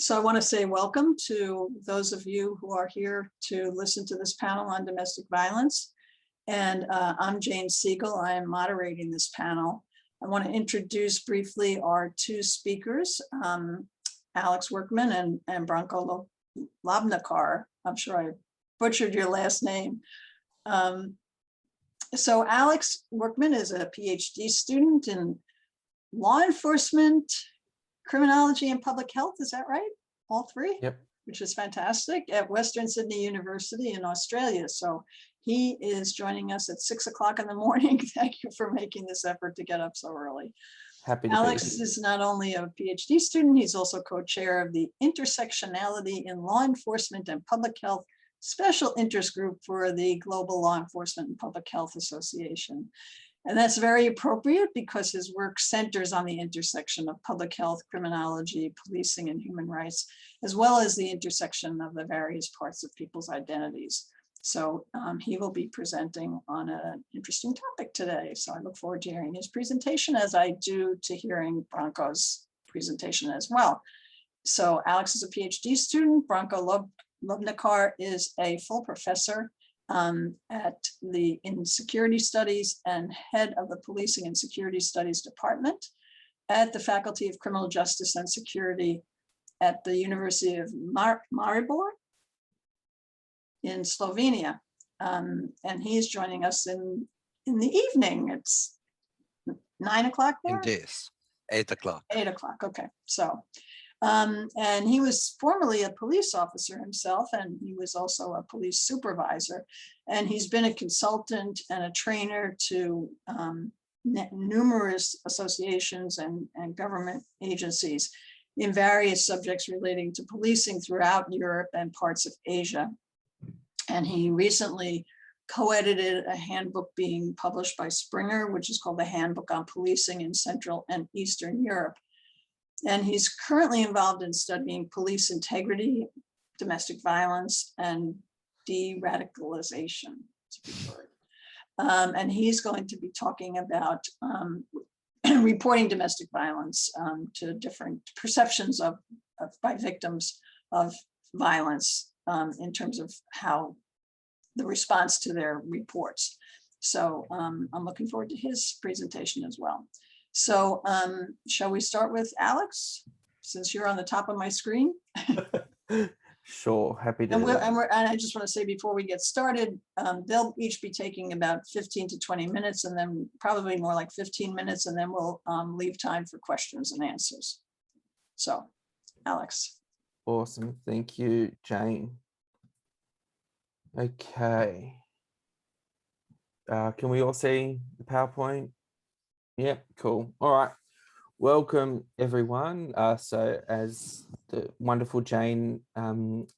So I want to say welcome to those of you who are here to listen to this panel on domestic violence. And I'm Jane Siegel. I am moderating this panel. I want to introduce briefly our two speakers, Alex Workman and Branko Lobnikar. I'm sure I butchered your last name. So Alex Workman is a PhD student in law enforcement, criminology, and public health. Is that right? All three? Yep. Which is fantastic, at Western Sydney University in Australia. So he is joining us at 6 o'clock in the morning. Thank you for making this effort to get up so early. Happy to Alex be here. is not only a PhD student, he's also co-chair of the Intersectionality in Law Enforcement and Public Health Special Interest Group for the Global Law Enforcement and Public Health Association. And that's very appropriate because his work centers on the intersection of public health, criminology, policing, and human rights, as well as the intersection of the various parts of people's identities. So he will be presenting on an interesting topic today. So I look forward to hearing his presentation, as I do to hearing Branko's presentation as well. So Alex is a PhD student. Branko Lobnikar is a full professor in security studies and head of the Policing and Security Studies Department at the Faculty of Criminal Justice and Security at the University of Maribor in Slovenia. And he's joining us in the evening. It's 9 o'clock there? Indeed, 8 o'clock. 8 o'clock, okay. So, and he was formerly a police officer himself, and he was also a police supervisor. And he's been a consultant and a trainer to numerous associations and government agencies in various subjects relating to policing throughout Europe and parts of Asia. And he recently co-edited a handbook being published by Springer, which is called the Handbook on Policing in Central and Eastern Europe. And he's currently involved in studying police integrity, domestic violence, and de-radicalization. And he's going to be talking about reporting domestic violence to different perceptions by victims of violence in terms of how the response to their reports. So I'm looking forward to his presentation as well. So shall we start with Alex, since you're on the top of my screen? Sure, happy to. And I just want to say before we get started, they'll each be taking about 15 to 20 minutes, and then probably more like 15 minutes, and then we'll leave time for questions and answers. So, Alex. Awesome, thank you, Jane. Okay. Can we all see the PowerPoint? Yep, cool. All right. Welcome, everyone. So as the wonderful Jane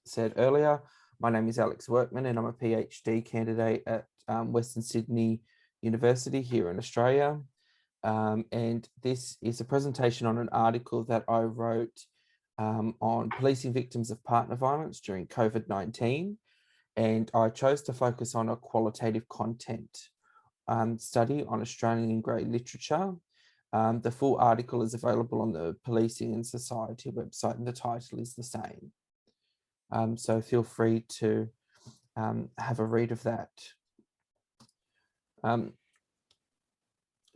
said earlier, my name is Alex Workman, and I'm a PhD candidate at Western Sydney University here in Australia. And this is a presentation on an article that I wrote on policing victims of partner violence during COVID-19. And I chose to focus on a qualitative content study on Australian grey literature. The full article is available on the Policing and Society website, and the title is the same. So feel free to have a read of that.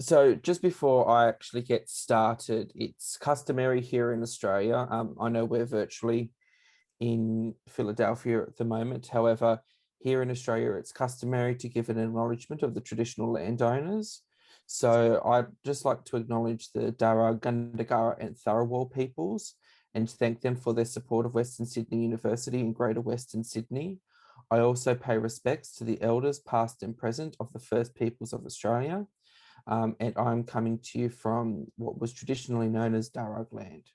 So just before I actually get started, it's customary here in Australia. I know we're virtually in Philadelphia at the moment. However, here in Australia, it's customary to give an acknowledgement of the traditional landowners. So I'd just like to acknowledge the Darug, Gundungurra and Tharawal peoples and thank them for their support of Western Sydney University and Greater Western Sydney. I also pay respects to the elders past and present of the First Peoples of Australia. And I'm coming to you from what was traditionally known as Darug land.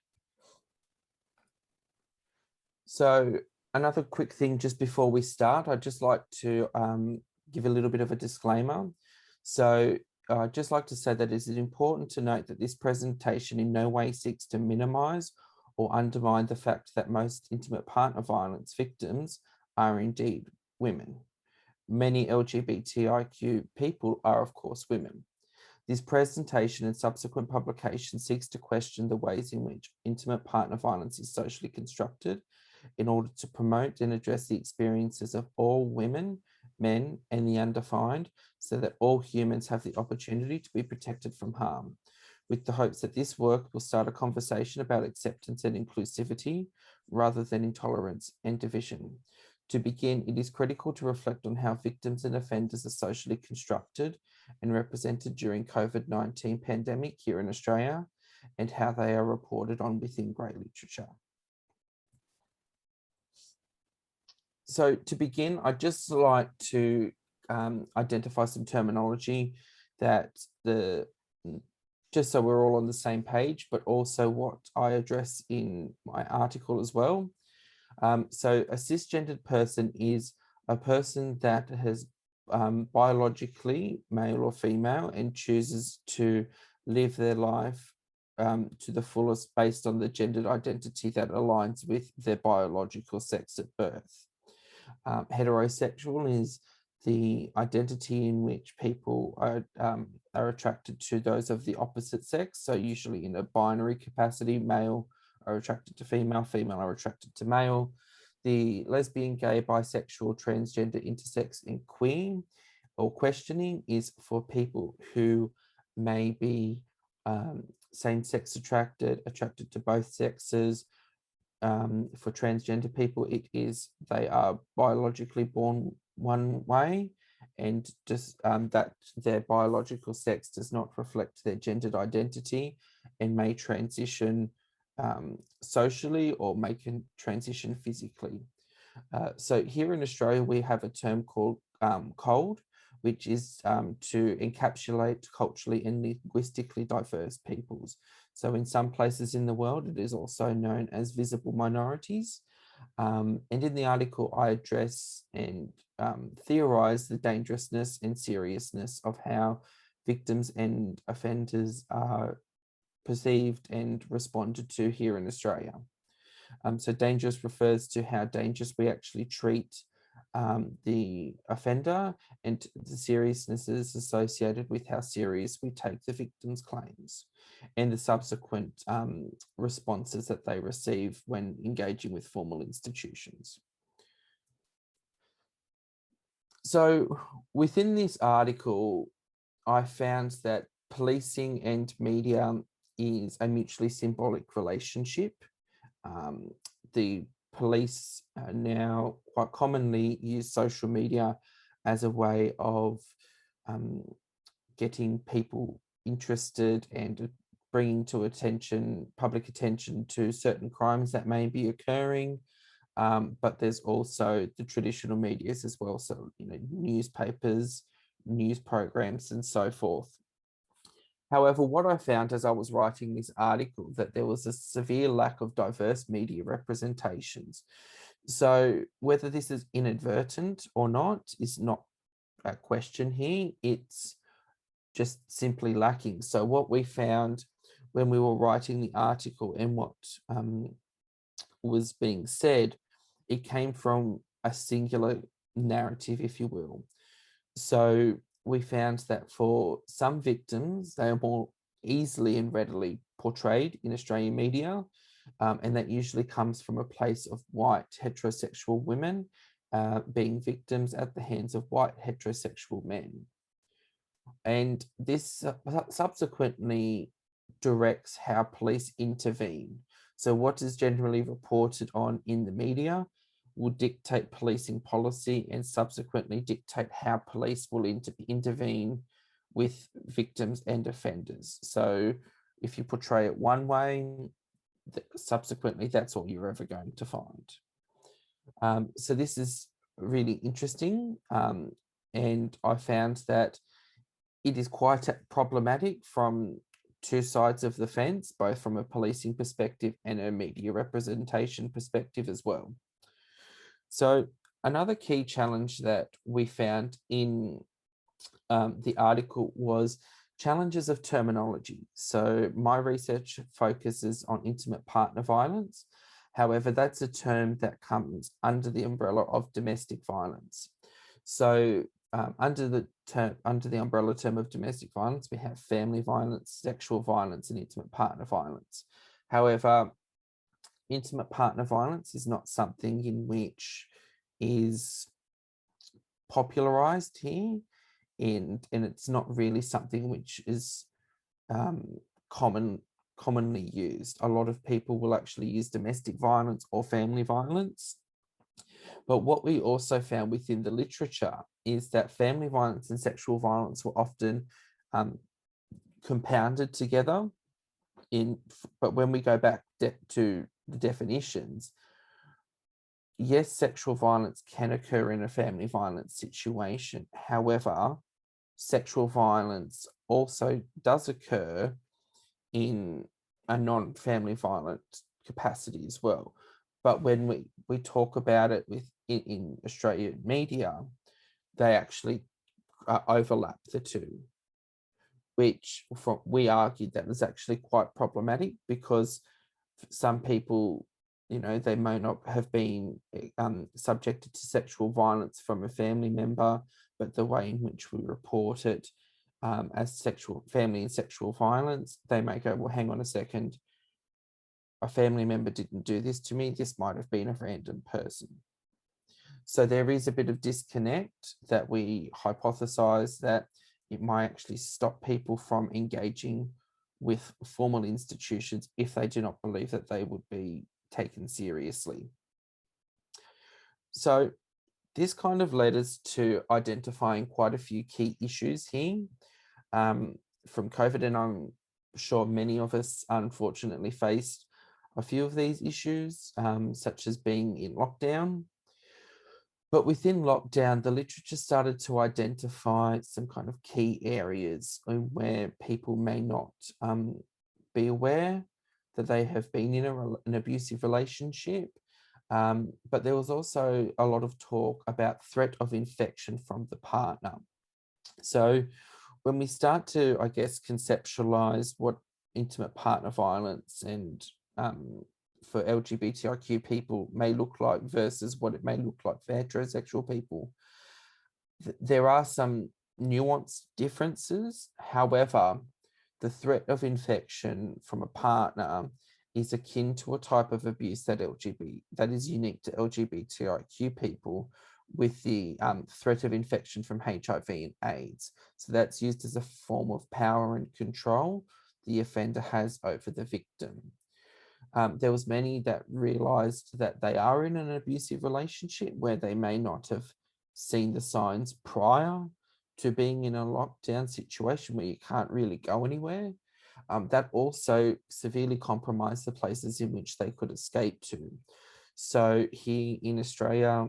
So another quick thing just before we start, I'd just like to give a little bit of a disclaimer. So I'd just like to say that it is important to note that this presentation in no way seeks to minimise or undermine the fact that most intimate partner violence victims are indeed women. Many LGBTIQ people are, of course, women. This presentation and subsequent publication seeks to question the ways in which intimate partner violence is socially constructed in order to promote and address the experiences of all women, men, and the undefined, so that all humans have the opportunity to be protected from harm, with the hopes that this work will start a conversation about acceptance and inclusivity rather than intolerance and division. To begin, it is critical to reflect on how victims and offenders are socially constructed and represented during COVID-19 pandemic here in Australia, and how they are reported on within grey literature. So to begin, I'd just like to identify some terminology that just so we're all on the same page, but also what I address in my article as well. So a cisgendered person is a person that has biologically male or female and chooses to live their life to the fullest based on the gendered identity that aligns with their biological sex at birth. Heterosexual is the identity in which people are attracted to those of the opposite sex. So usually in a binary capacity, male are attracted to female, female are attracted to male. The lesbian, gay, bisexual, transgender, intersex, and queer or questioning is for people who may be same-sex attracted to both sexes. For transgender people, it is they are biologically born one way, and just that their biological sex does not reflect their gendered identity and may transition socially or make a transition physically. So here in Australia, we have a term called COLD, which is to encapsulate culturally and linguistically diverse peoples. So in some places in the world, it is also known as visible minorities. And in the article, I address and theorize the dangerousness and seriousness of how victims and offenders are perceived and responded to here in Australia. So dangerous refers to how dangerous we actually treat the offender, and the seriousness is associated with how serious we take the victim's claims and the subsequent responses that they receive when engaging with formal institutions. So within this article, I found that policing and media is a mutually symbolic relationship. The police now quite commonly use social media as a way of getting people interested and bringing to public attention to certain crimes that may be occurring. But there's also the traditional medias as well. So, newspapers, news programs, and so forth. However, what I found as I was writing this article, that there was a severe lack of diverse media representations. So whether this is inadvertent or not is not a question here. It's just simply lacking. So what we found when we were writing the article and what was being said, it came from a singular narrative, if you will. So we found that for some victims, they are more easily and readily portrayed in Australian media, and that usually comes from a place of white heterosexual women being victims at the hands of white heterosexual men. And this subsequently directs how police intervene. So what is generally reported on in the media will dictate policing policy and subsequently dictate how police will intervene with victims and offenders. So if you portray it one way, subsequently that's all you're ever going to find. So this is really interesting, and I found that it is quite problematic from two sides of the fence, both from a policing perspective and a media representation perspective as well. So another key challenge that we found in the article was challenges of terminology. So my research focuses on intimate partner violence. However, that's a term that comes under the umbrella of domestic violence. So under the umbrella term of domestic violence, we have family violence, sexual violence, and intimate partner violence. However, intimate partner violence is not something in which is popularized here, and it's not really something which is commonly used. A lot of people will actually use domestic violence or family violence. But what we also found within the literature is that family violence and sexual violence were often compounded together. But when we go back to the definitions, yes, sexual violence can occur in a family violence situation. However, sexual violence also does occur in a non-family violent capacity as well. But when we talk about it in Australian media, they actually overlap the two, which we argued that was actually quite problematic, because some people, they may not have been subjected to sexual violence from a family member, but the way in which we report it as family and sexual violence, they may go, well, hang on a second, a family member didn't do this to me. This might have been a random person. So there is a bit of disconnect that we hypothesize that it might actually stop people from engaging with formal institutions if they do not believe that they would be taken seriously. So this kind of led us to identifying quite a few key issues here from COVID, and I'm sure many of us unfortunately faced a few of these issues, such as being in lockdown. But within lockdown, the literature started to identify some kind of key areas where people may not be aware that they have been in an abusive relationship. But there was also a lot of talk about threat of infection from the partner. So when we start to, I guess, conceptualize what intimate partner violence and for LGBTIQ people may look like versus what it may look like for heterosexual people, there are some nuanced differences. However, the threat of infection from a partner is akin to a type of abuse that is unique to LGBTIQ people, with the threat of infection from HIV and AIDS. So that's used as a form of power and control the offender has over the victim. There was many that realized that they are in an abusive relationship where they may not have seen the signs prior to being in a lockdown situation where you can't really go anywhere. That also severely compromised the places in which they could escape to. So here in Australia,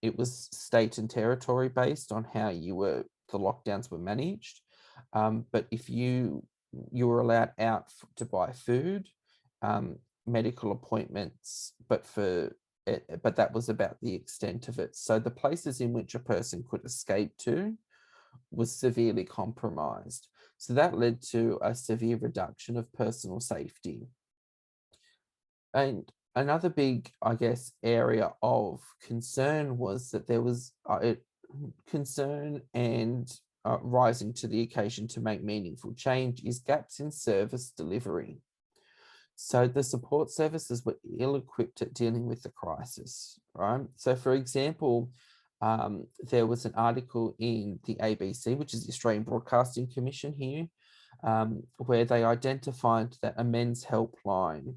it was state and territory based on how the lockdowns were managed. But if you were allowed out to buy food, medical appointments, but that was about the extent of it. So the places in which a person could escape to was severely compromised. So that led to a severe reduction of personal safety. And another big, I guess, area of concern was that there was concern and rising to the occasion to make meaningful change is gaps in service delivery. So the support services were ill-equipped at dealing with the crisis, right? So for example, there was an article in the ABC, which is the Australian Broadcasting Commission here, where they identified that a men's helpline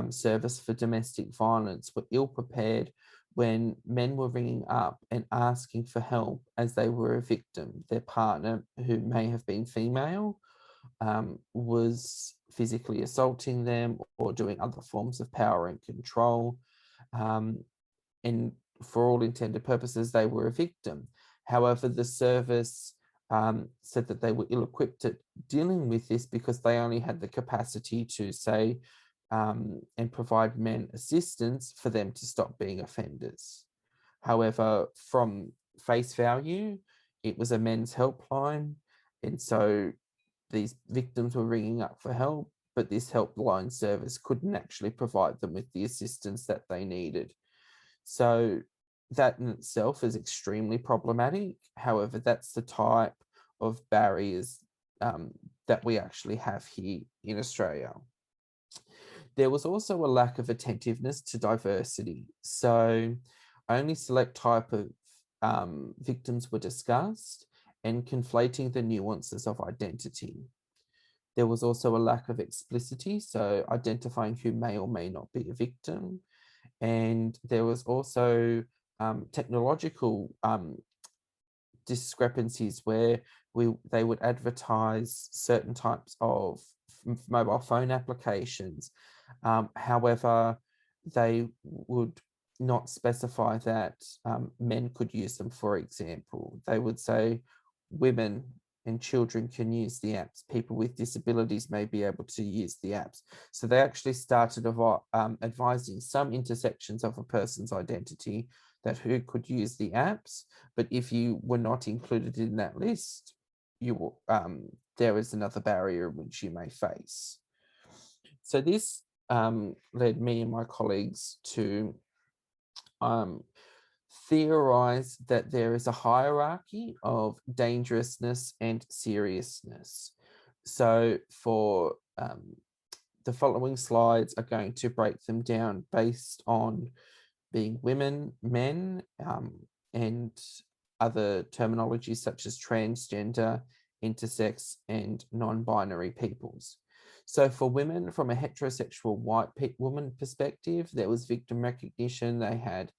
service for domestic violence were ill-prepared when men were ringing up and asking for help as they were a victim. Their partner, who may have been female, was physically assaulting them or doing other forms of power and control. And for all intended purposes, they were a victim. However, the service said that they were ill-equipped at dealing with this because they only had the capacity to say and provide men assistance for them to stop being offenders. However, from face value, it was a men's helpline, and so these victims were ringing up for help, but this helpline service couldn't actually provide them with the assistance that they needed. So that in itself is extremely problematic. However, that's the type of barriers that we actually have here in Australia. There was also a lack of attentiveness to diversity. So only select type of victims were discussed, and conflating the nuances of identity. There was also a lack of explicitity, so identifying who may or may not be a victim. And there was also technological discrepancies where they would advertise certain types of mobile phone applications. However, they would not specify that men could use them. For example, they would say women and children can use the apps. People with disabilities may be able to use the apps. So they actually started advising some intersections of a person's identity that who could use the apps, but if you were not included in that list, you there is another barrier which you may face. So this led me and my colleagues to theorize that there is a hierarchy of dangerousness and seriousness. So for the following slides are going to break them down based on being women, men, and other terminologies such as transgender, intersex, and non-binary peoples. So for women, from a heterosexual white woman perspective, there was victim recognition. They had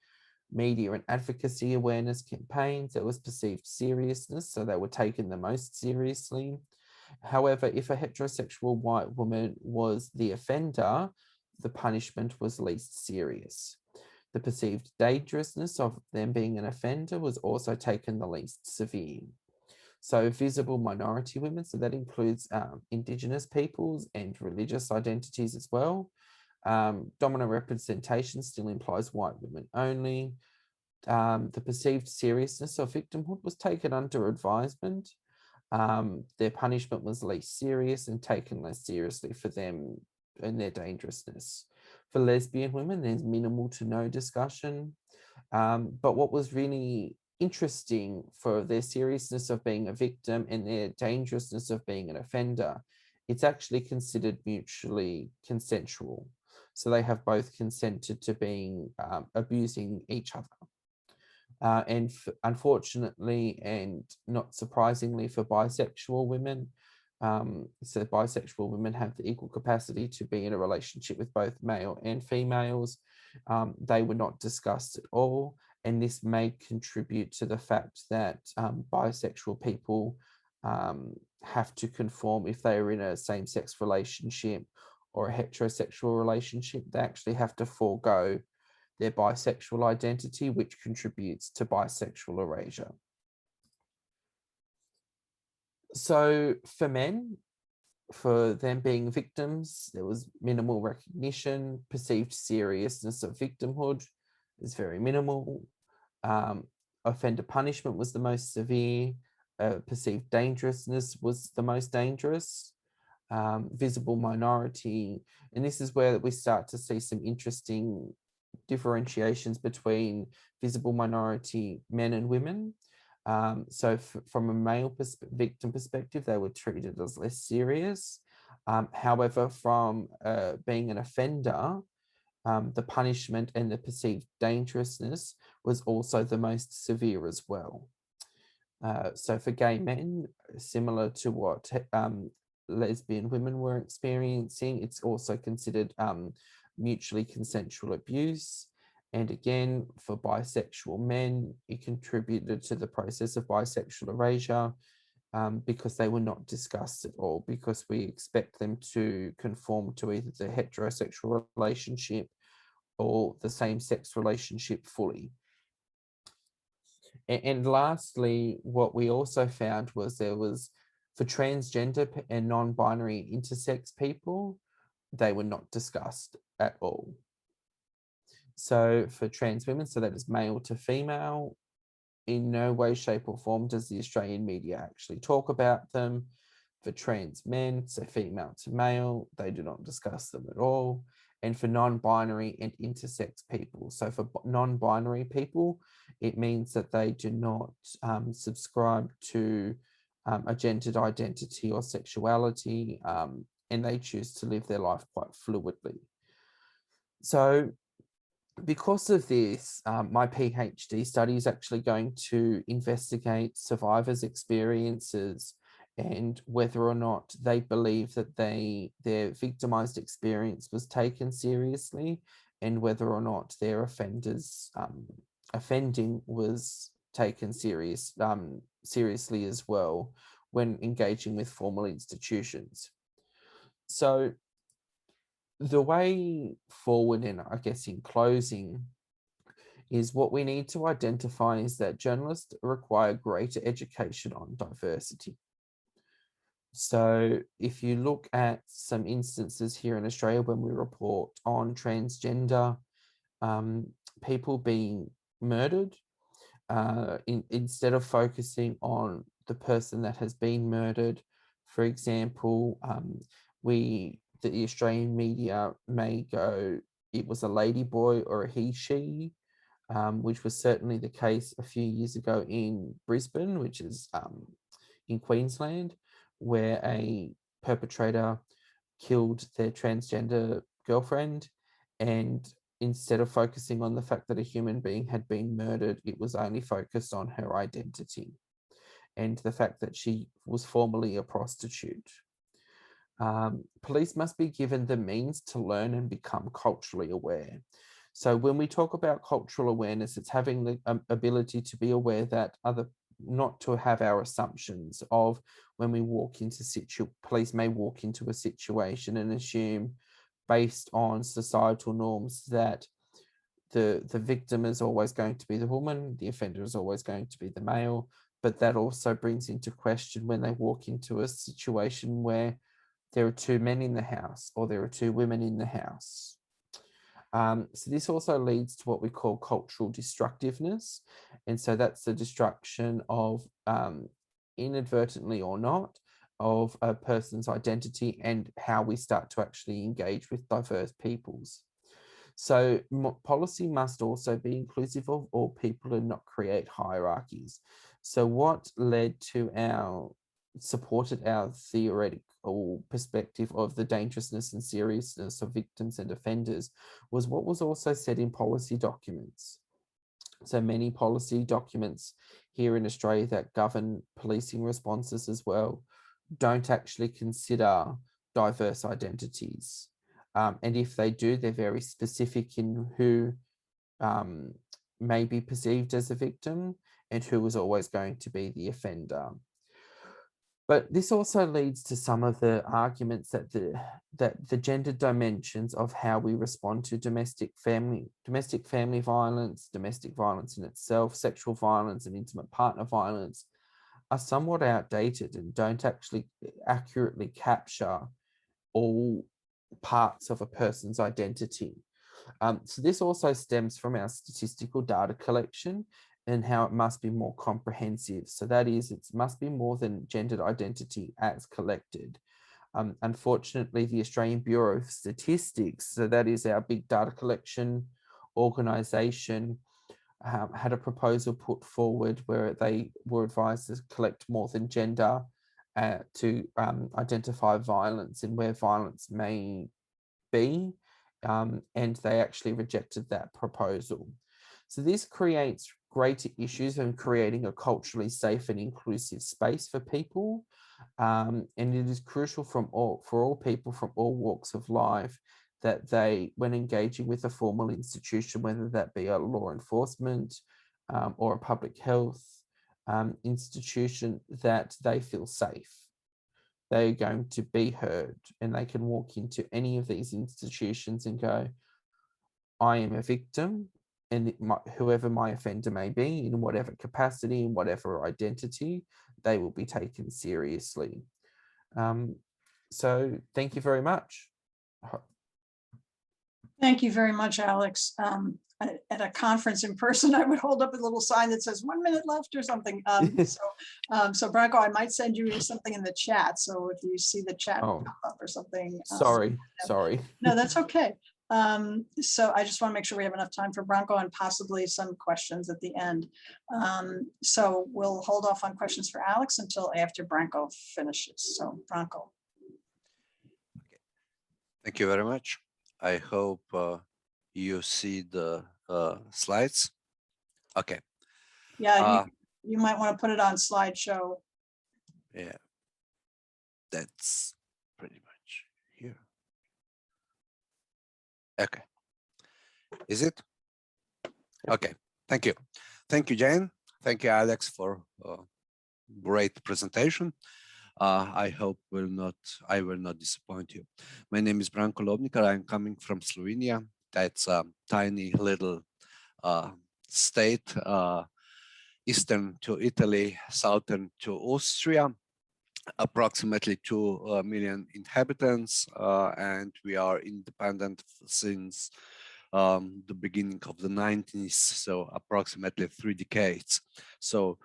media and advocacy awareness campaigns. There was perceived seriousness, so they were taken the most seriously. However, if a heterosexual white woman was the offender, the punishment was least serious. The perceived dangerousness of them being an offender was also taken the least severe. So visible minority women, so that includes Indigenous peoples and religious identities as well. Dominant representation still implies white women only. The perceived seriousness of victimhood was taken under advisement. Their punishment was least serious and taken less seriously for them and their dangerousness. For lesbian women, there's minimal to no discussion. But what was really interesting for their seriousness of being a victim and their dangerousness of being an offender, it's actually considered mutually consensual. So they have both consented to being abusing each other. And unfortunately, and not surprisingly for bisexual women, so bisexual women have the equal capacity to be in a relationship with both male and females. They were not discussed at all, and this may contribute to the fact that bisexual people have to conform if they are in a same-sex relationship or a heterosexual relationship. They actually have to forego their bisexual identity, which contributes to bisexual erasure. So for men, for them being victims, there was minimal recognition. Perceived seriousness of victimhood is very minimal. Offender punishment was the most severe. Perceived dangerousness was the most dangerous. Visible minority, and this is where we start to see some interesting differentiations between visible minority men and women. So from a male victim perspective, they were treated as less serious. However, from being an offender, the punishment and the perceived dangerousness was also the most severe as well. So for gay men, similar to what lesbian women were experiencing, it's also considered mutually consensual abuse. And again, for bisexual men, it contributed to the process of bisexual erasure because they were not discussed at all, because we expect them to conform to either the heterosexual relationship or the same-sex relationship fully. And lastly, what we also found was there was, for transgender and non-binary intersex people, they were not discussed at all. So for trans women, so that is male to female, in no way, shape or form does the Australian media actually talk about them. For trans men, so female to male, they do not discuss them at all. and for non-binary and intersex people. So for non-binary people, it means that they do not subscribe to a gendered identity or sexuality, and they choose to live their life quite fluidly. So because of this, my PhD study is actually going to investigate survivors' experiences and whether or not they believe that their victimized experience was taken seriously, and whether or not their offending was taken seriously as well when engaging with formal institutions. So the way forward, and I guess in closing, is what we need to identify is that journalists require greater education on diversity. So if you look at some instances here in Australia when we report on transgender people being murdered, instead of focusing on the person that has been murdered, for example, the Australian media may go, it was a lady boy or a he, she, which was certainly the case a few years ago in Brisbane, which is in Queensland, where a perpetrator killed their transgender girlfriend. And instead of focusing on the fact that a human being had been murdered, it was only focused on her identity and the fact that she was formerly a prostitute. Police must be given the means to learn and become culturally aware. So when we talk about cultural awareness, it's having the ability to be aware that not to have our assumptions of when we walk into police may walk into a situation and assume based on societal norms that the victim is always going to be the woman, the offender is always going to be the male, but that also brings into question when they walk into a situation where there are two men in the house or there are two women in the house. So this also leads to what we call cultural destructiveness. And so that's the destruction of, inadvertently or not, of a person's identity and how we start to actually engage with diverse peoples. So policy must also be inclusive of all people and not create hierarchies. So what supported our theoretical perspective of the dangerousness and seriousness of victims and offenders was what was also said in policy documents. So many policy documents here in Australia that govern policing responses as well don't actually consider diverse identities. And if they do, they're very specific in who may be perceived as a victim and who is always going to be the offender. But this also leads to some of the arguments that the gender dimensions of how we respond to domestic family violence, domestic violence in itself, sexual violence and intimate partner violence are somewhat outdated and don't actually accurately capture all parts of a person's identity. So this also stems from our statistical data collection and how it must be more comprehensive. So that is, it must be more than gendered identity as collected. Unfortunately, the Australian Bureau of Statistics, so that is our big data collection organisation, had a proposal put forward where they were advised to collect more than gender to identify violence and where violence may be, and they actually rejected that proposal. So this creates greater issues in creating a culturally safe and inclusive space for people, and it is crucial for all people from all walks of life that they, when engaging with a formal institution, whether that be a law enforcement or a public health institution, that they feel safe. They're going to be heard and they can walk into any of these institutions and go, I am a victim, and whoever my offender may be, in whatever capacity, in whatever identity, they will be taken seriously. So thank you very much. Thank you very much, Alex. At a conference in person, I would hold up a little sign that says 1 minute left or something. So Branko, I might send you something in the chat. So if you see the chat pop up or something. Sorry. No, that's okay. So I just want to make sure we have enough time for Branko and possibly some questions at the end. So we'll hold off on questions for Alex until after Branko finishes. So Branko. Thank you very much. I hope you see the slides. Okay. Yeah, you might want to put it on slideshow. Yeah, that's pretty much here. Okay. Is it? Okay. Thank you. Thank you, Jane. Thank you, Alex, for great presentation. I hope I will not disappoint you. My name is Branko Lobnikar. I'm coming from Slovenia. That's a tiny little state, eastern to Italy, southern to Austria, approximately 2 million inhabitants, and we are independent since the beginning of the 90s, so approximately 3 decades. So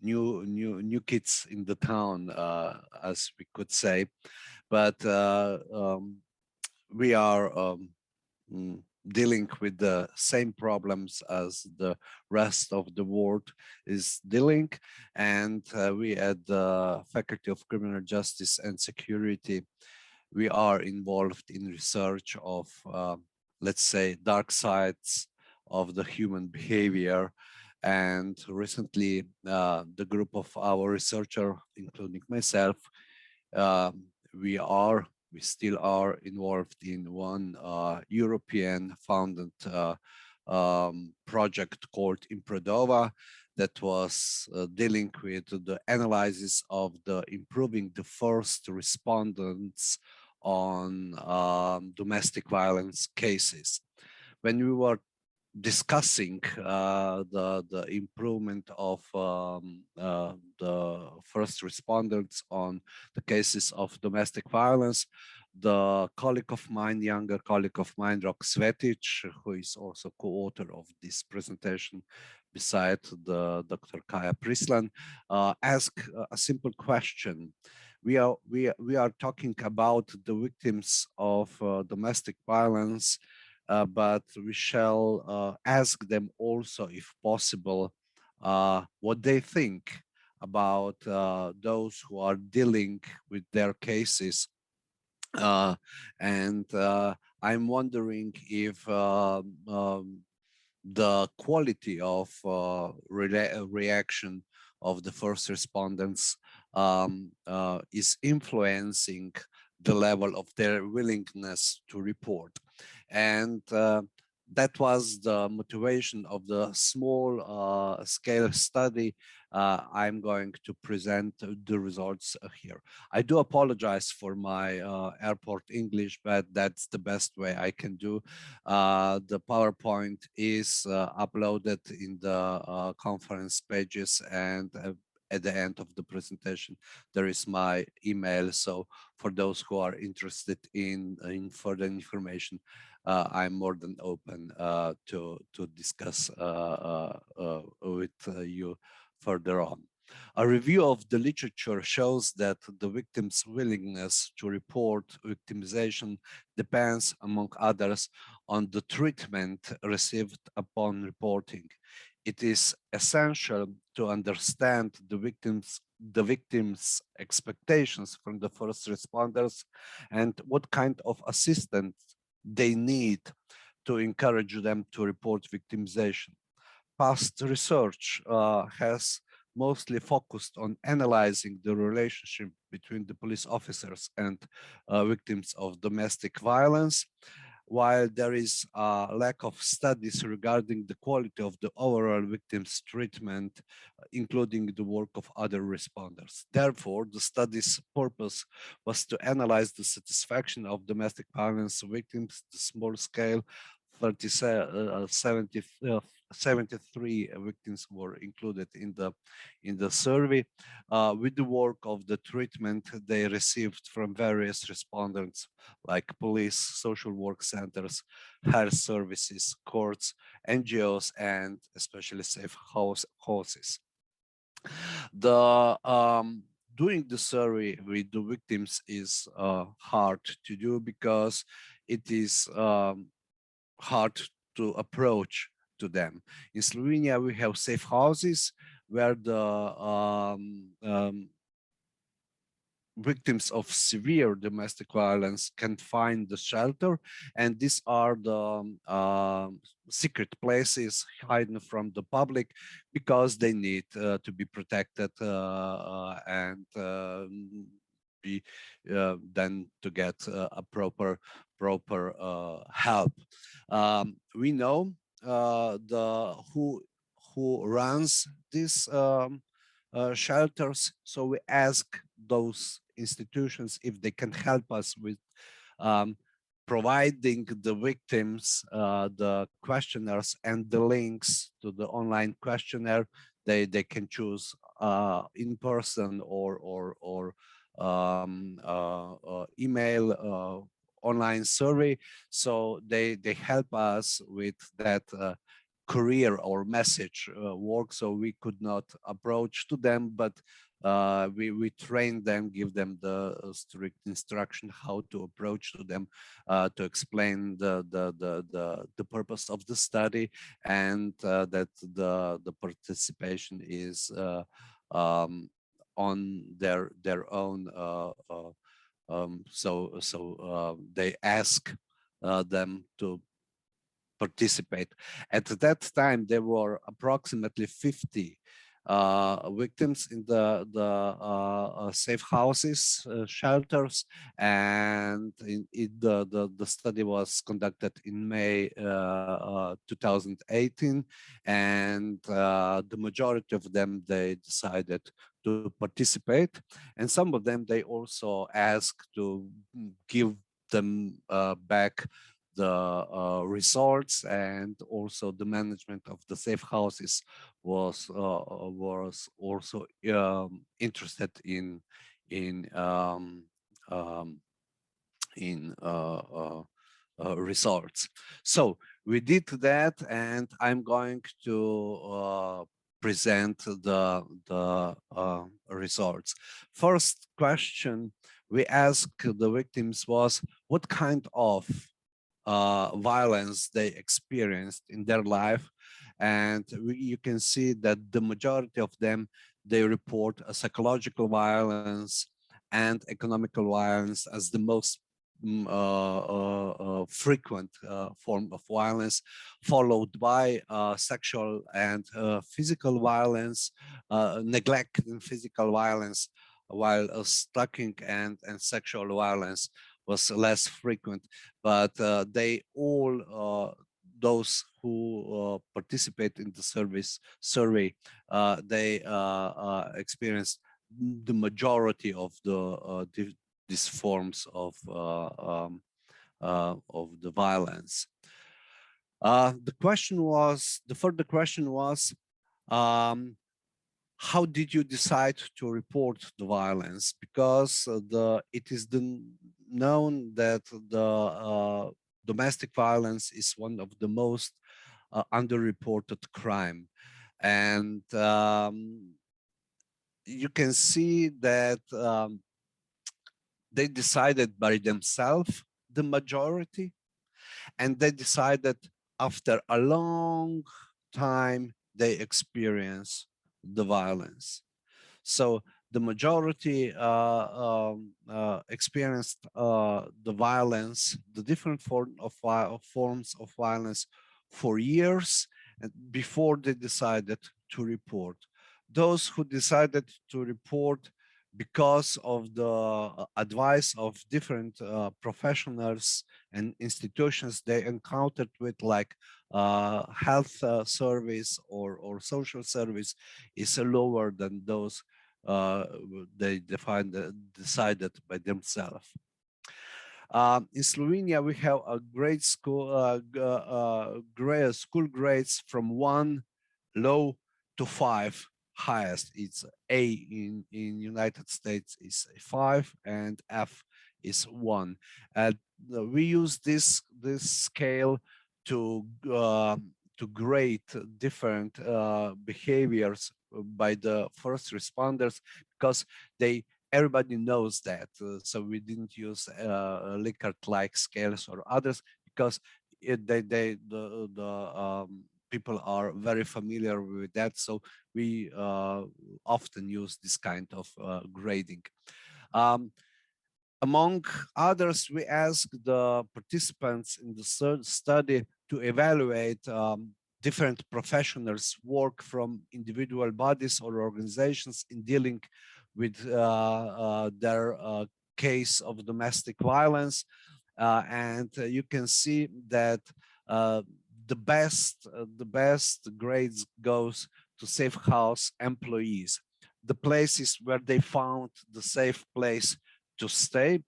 new kids in the town, as we could say, but we are dealing with the same problems as the rest of the world is dealing, and we at the Faculty of Criminal Justice and Security, we are involved in research of let's say dark sides of the human behavior. And recently the group of our researcher, including myself, we still are involved in one European funded project called Improdova that was dealing with the analysis of the improving the first respondents on domestic violence cases. When we were discussing the improvement of the first responders on the cases of domestic violence, the colleague of mine, younger colleague of mine, Rok Svetic, who is also co-author of this presentation beside the Dr. Kaja Prislan, asked a simple question. We are talking about the victims of domestic violence, but we shall ask them also, if possible, what they think about those who are dealing with their cases. And I'm wondering if the quality of reaction of the first respondents is influencing the level of their willingness to report. And that was the motivation of the small scale study. I'm going to present the results here. I do apologize for my airport English, but that's the best way I can do. The PowerPoint is uploaded in the conference pages, and at the end of the presentation, there is my email. So for those who are interested in further information, I'm more than open to discuss with you further on. A review of the literature shows that the victim's willingness to report victimization depends, among others, on the treatment received upon reporting. It is essential to understand the victim's expectations from the first responders and what kind of assistance they need to encourage them to report victimization. Past research has mostly focused on analyzing the relationship between the police officers and victims of domestic violence, while there is a lack of studies regarding the quality of the overall victims' treatment, including the work of other responders. Therefore, the study's purpose was to analyze the satisfaction of domestic violence victims, the small scale 73 victims were included in the survey, with the work of the treatment they received from various respondents like police, social work centers, health services, courts, NGOs, and especially safe houses. The doing the survey with the victims is hard to do because it is hard to approach to them. In Slovenia, we have safe houses where the victims of severe domestic violence can find the shelter, and these are the secret places hidden from the public because they need to be protected and be then to get a proper help. We know the who runs these shelters, so we ask those institutions if they can help us with um, providing the victims the questionnaires and the links to the online questionnaire. They can choose in person or email online survey. So they help us with that career or message work. So we could not approach to them, but we train them, give them the strict instruction how to approach to them, to explain the purpose of the study, and that the participation is on their own. They ask them to participate. At that time, there were approximately 50 victims in the safe houses, shelters, and the study was conducted in May 2018, and the majority of them, they decided to participate, and some of them they also asked to give them back the results, and also the management of the safe houses was also interested in in um, um, results. So we did that, and I'm going to present the results. First question we asked the victims was, what kind of violence they experienced in their life, and you can see that the majority of them, they report a psychological violence and economical violence as the most frequent form of violence, followed by sexual and physical violence, neglect and physical violence, while stalking and sexual violence was less frequent. But they all, those who participate in the survey, they experience the majority of these forms of the violence. The further question was, how did you decide to report the violence? Because it is known that the domestic violence is one of the most underreported crime, and you can see that they decided by themselves, the majority, and they decided after a long time they experience the violence. So the majority experienced the violence, the different forms of violence for years before they decided to report. Those who decided to report because of the advice of different professionals and institutions they encountered with, like health service or social service, is lower than those they decided by themselves. In Slovenia, we have a great school, school grades from 1 low to 5 highest. It's A in United States is 5 and F is 1. And we use this scale to to grade different behaviors by the first responders, because everybody knows that. So we didn't use Likert-like scales or others, because people are very familiar with that. So we often use this kind of grading. Among others, we asked the participants in the study to evaluate different professionals' work from individual bodies or organizations in dealing with their case of domestic violence. And you can see that the best grades goes to safe house employees, the places where they found the safe place to stay,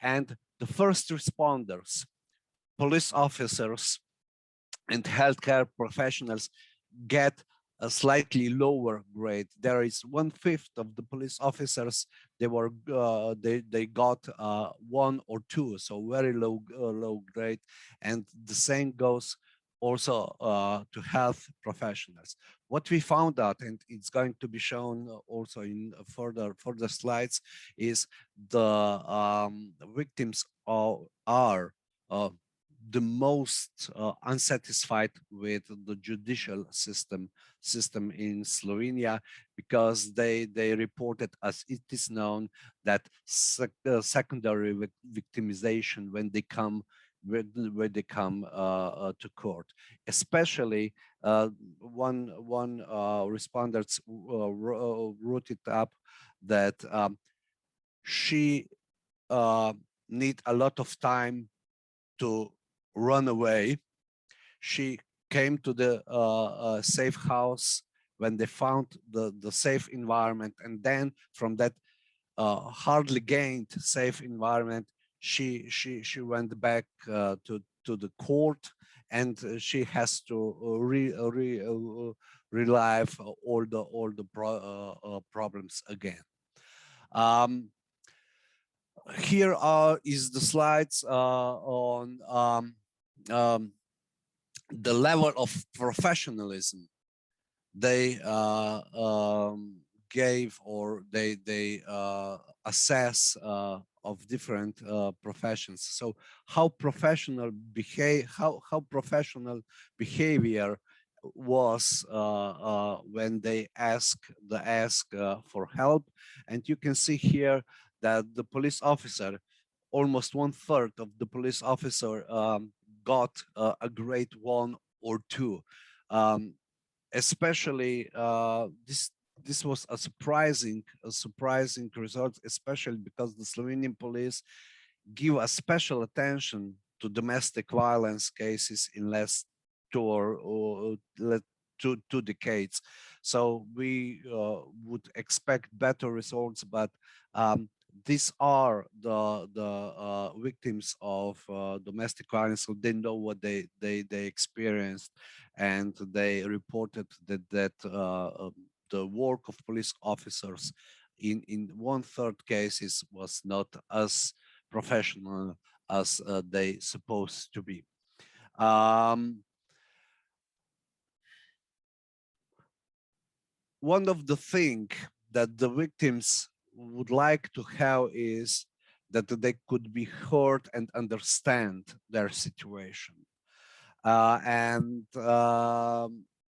and the first responders, police officers, and healthcare professionals get a slightly lower grade. There is 1/5 of the police officers, they got 1 or 2, so very low grade, and the same goes also to health professionals. What we found out, and it's going to be shown also in further slides, is the victims are the most unsatisfied with the judicial system in Slovenia, because they reported, as it is known, that secondary victimization when they come to court. Especially one respondent wrote it up that she need a lot of time to run away. She came to the safe house when they found the safe environment, and then from that hardly gained safe environment, she went back to the court, and she has to relive all the problems again. Here is the slides on the level of professionalism they gave, or they assess of different professions. So how professional behavior was when they ask for help. And you can see here that the police officer, almost 1/3 of the police officer got a grade 1 or 2. Especially this was a surprising result, especially because the Slovenian police give a special attention to domestic violence cases in last 2 decades. So we would expect better results, but these are the victims of domestic violence, so they know what they experienced, and they reported that the work of police officers in 1/3 cases was not as professional as they supposed to be. One of the things that the victims would like to have is that they could be heard and understand their situation.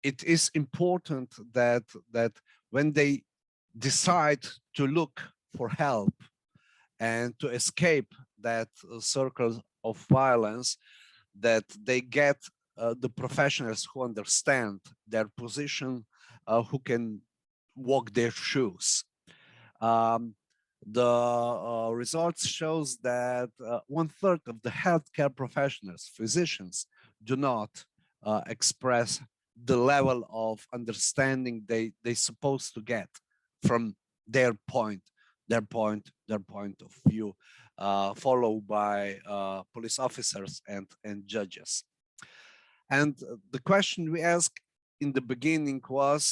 It is important that when they decide to look for help and to escape that circle of violence, that they get the professionals who understand their position, who can walk their shoes. The results shows that 1/3 of the healthcare professionals, physicians, do not express the level of understanding they supposed to get from their point of view, followed by police officers and judges. And the question we asked in the beginning was,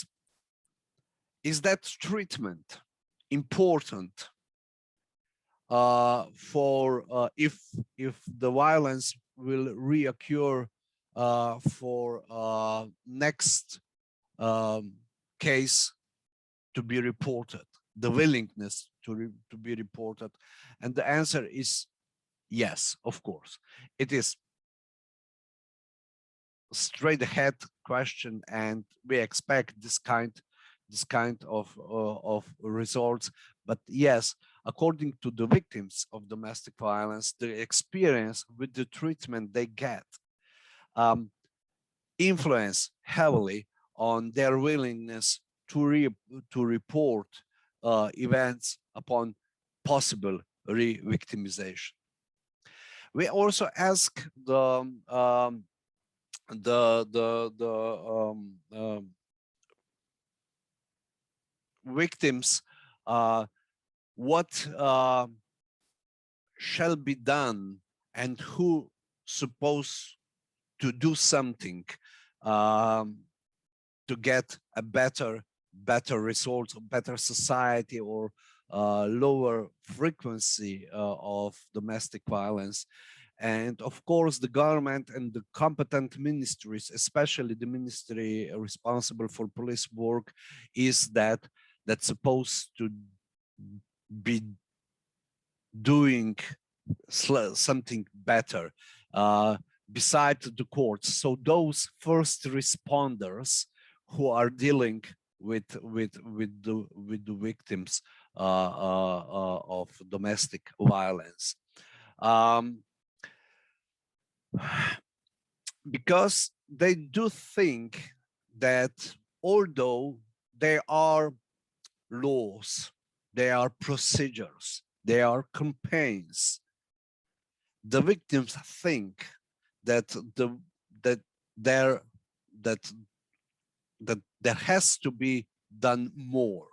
is that treatment important for if the violence will reoccur for next case to be reported, the willingness to be reported? And the answer is yes, of course. It is straight ahead question, and we expect this kind of results. But yes, according to the victims of domestic violence, the experience with the treatment they get influence heavily on their willingness to report events upon possible re-victimization. We also ask the victims what shall be done and who supposed to do something to get a better results, a better society, or lower frequency of domestic violence. And of course, the government and the competent ministries, especially the ministry responsible for police work, is that's supposed to be doing something better besides the courts. So those first responders who are dealing with the victims of domestic violence. Because they do think that although there are laws, there are procedures, there are campaigns, the victims think that there has to be done more,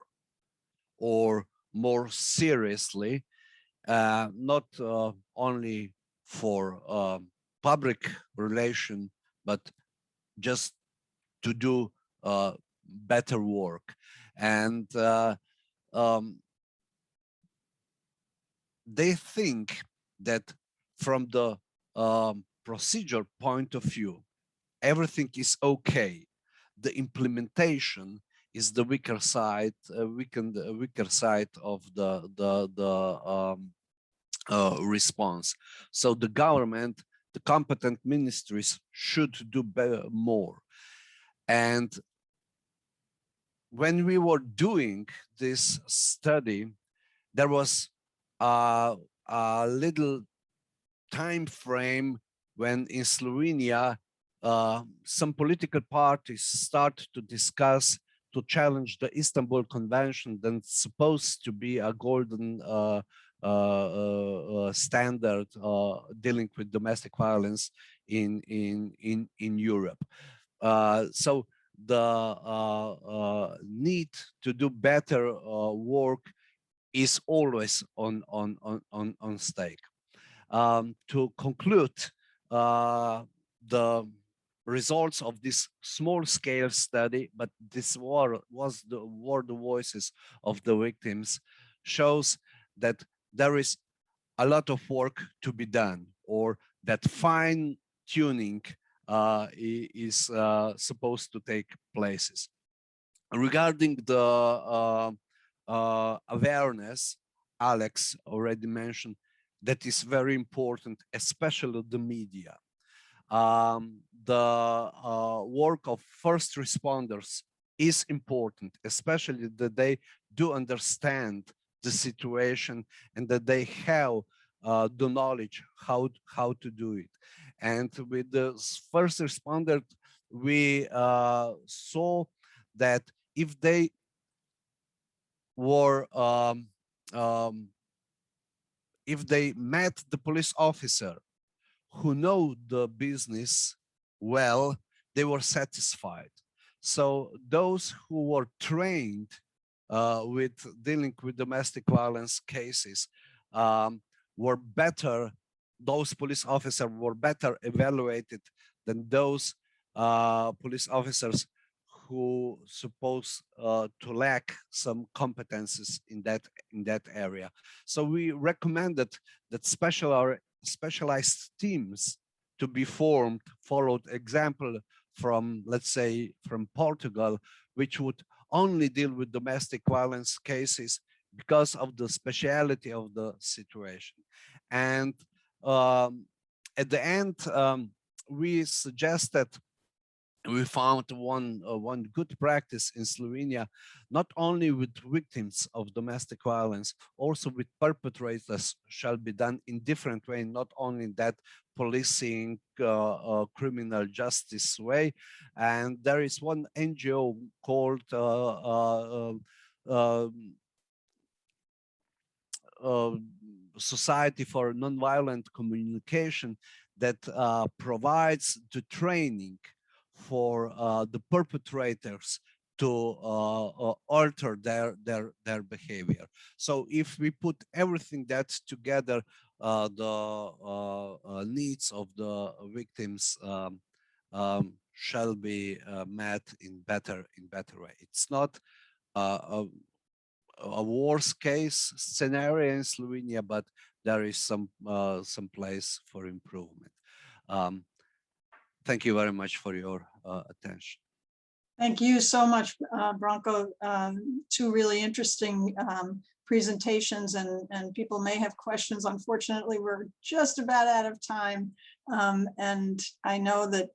or more seriously, not only for public relation, but just to do better work. And they think that from the procedure point of view, everything is okay. The implementation is the weaker side, weaker side of the response. So the government, the competent ministries should do more. And when we were doing this study, there was a little time frame when in Slovenia some political parties start to discuss to challenge the Istanbul Convention that's supposed to be a golden standard dealing with domestic violence in Europe. So the need to do better work is always on stake. To conclude, the results of this small-scale study, but this were the voices of the victims, shows that there is a lot of work to be done, or that fine-tuning is supposed to take places. Regarding the awareness, Alex already mentioned, that is very important, especially the media. The work of first responders is important, especially that they do understand the situation and that they have the knowledge how to do it. And with the first responder, we saw that if they were if they met the police officer who know the business well, they were satisfied. So those who were trained with dealing with domestic violence cases were better, those police officers were better evaluated than those police officers who supposed to lack some competences in that area. So we recommended that specialized teams to be formed followed example from, let's say, from Portugal, which would only deal with domestic violence cases because of the speciality of the situation. And at the end, we suggested, we found one good practice in Slovenia, not only with victims of domestic violence, also with perpetrators shall be done in different way, not only that policing criminal justice way. And there is one NGO called Society for Nonviolent Communication that provides the training for the perpetrators to alter their behavior. So if we put everything that together, the needs of the victims shall be met in better way. It's not a worst case scenario in Slovenia, but there is some place for improvement. Thank you very much for your attention. Thank you so much, Branko. Two really interesting presentations, and people may have questions. Unfortunately, we're just about out of time. And I know that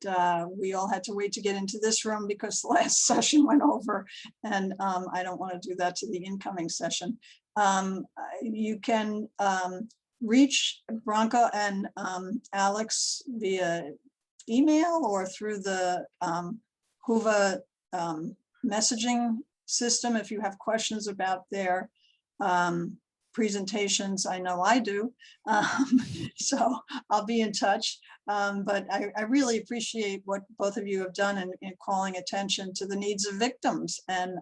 we all had to wait to get into this room because the last session went over, and I don't want to do that to the incoming session. You can reach Branko and Alex via email or through the Huva messaging system if you have questions about their presentations. I know I do, so I'll be in touch. But I really appreciate what both of you have done in calling attention to the needs of victims and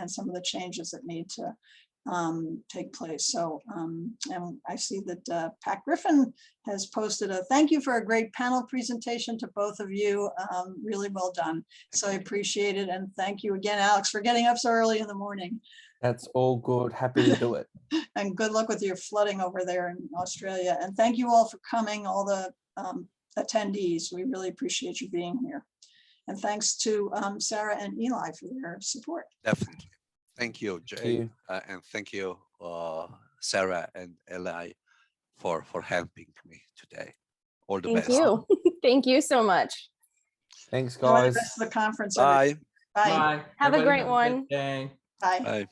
some of the changes that need to take place. So, and I see that Pat Griffin has posted a thank you for a great panel presentation to both of you. Really well done. So I appreciate it. And thank you again, Alex, for getting up so early in the morning. That's all good. Happy to do it. And good luck with your flooding over there in Australia. And thank you all for coming, all the attendees. We really appreciate you being here. And thanks to Sarah and Eli for their support. Definitely. Thank you, Jay. Thank you. And thank you, Sarah and Eli, for helping me today. All the best. Thank you. Thank you so much. Thanks, Enjoy the guys. rest of the conference. Bye. Bye. Bye. Have a Everybody great have a one. good day. Bye. Bye.